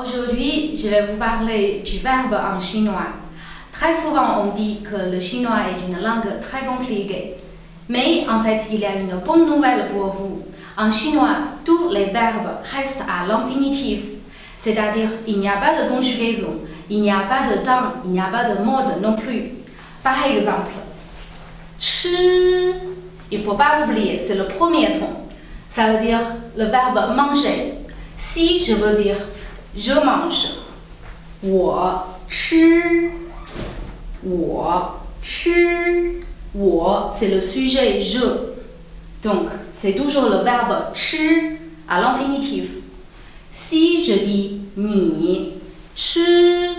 Aujourd'hui, je vais vous parler du verbe en chinois. Très souvent, on dit que le chinois est une langue très compliquée. Mais en fait, il y a une bonne nouvelle pour vous. En chinois, tous les verbes restent à l'infinitif. C'est-à-dire, il n'y a pas de conjugaison, il n'y a pas de temps, il n'y a pas de mode non plus. Par exemple, chi, il ne faut pas oublier, c'est le premier ton. Ça veut dire le verbe manger. Si je veux dire je mange, 我吃，我吃，我 c'est le sujet je. Donc, c'est toujours le verbe 吃 à l'infinitif. Si je dis 你吃,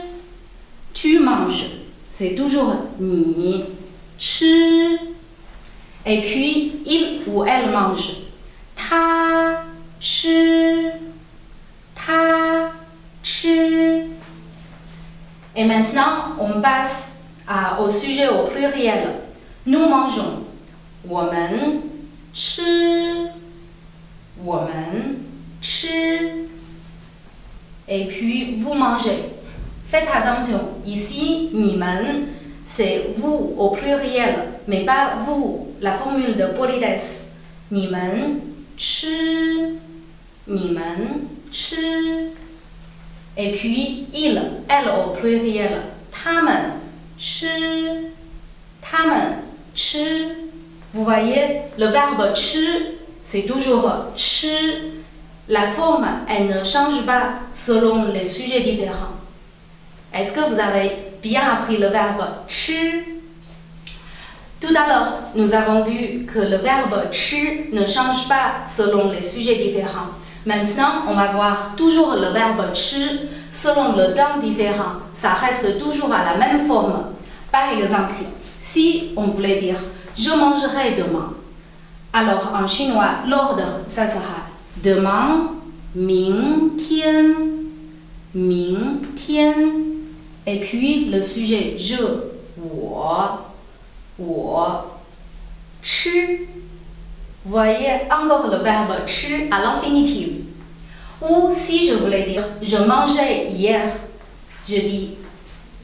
tu manges, c'est toujours 你吃. Et puis, il ou elle mange. 他吃，他吃. Et maintenant, on passe au sujet au pluriel. Nous mangeons. 我们吃，我们吃. Et puis, vous mangez. Faites attention, ici, 你们, c'est vous au pluriel, mais pas vous, la formule de politesse. 你们吃，你们吃. Et puis, il, elle au pluriel. 他们吃，他们吃. Vous voyez, le verbe 吃, c'est toujours 吃. La forme, elle ne change pas selon les sujets différents. Est-ce que vous avez bien appris le verbe 吃? Tout à l'heure, nous avons vu que le verbe 吃 ne change pas selon les sujets différents. Maintenant, on va voir toujours le verbe 吃 selon le temps différent. Ça reste toujours à la même forme. Par exemple, si on voulait dire je mangerai demain, alors en chinois, l'ordre, ça sera demain, 明天, 明天. Et puis le sujet je, 我吃. Voyez encore le verbe 吃 à l'infinitif. Ou si je voulais dire je mangeais hier, je dis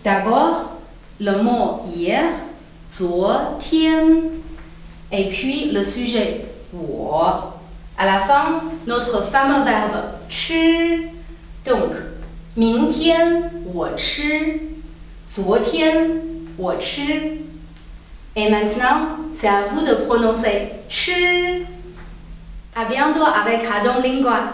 d'abord le mot hier, 昨天, et puis le sujet 我. À la fin, notre fameux verbe 吃. Donc, 明天我吃, 昨天我吃. Et maintenant, c'est à vous de prononcer 吃. À bientôt avec Adong Lingua.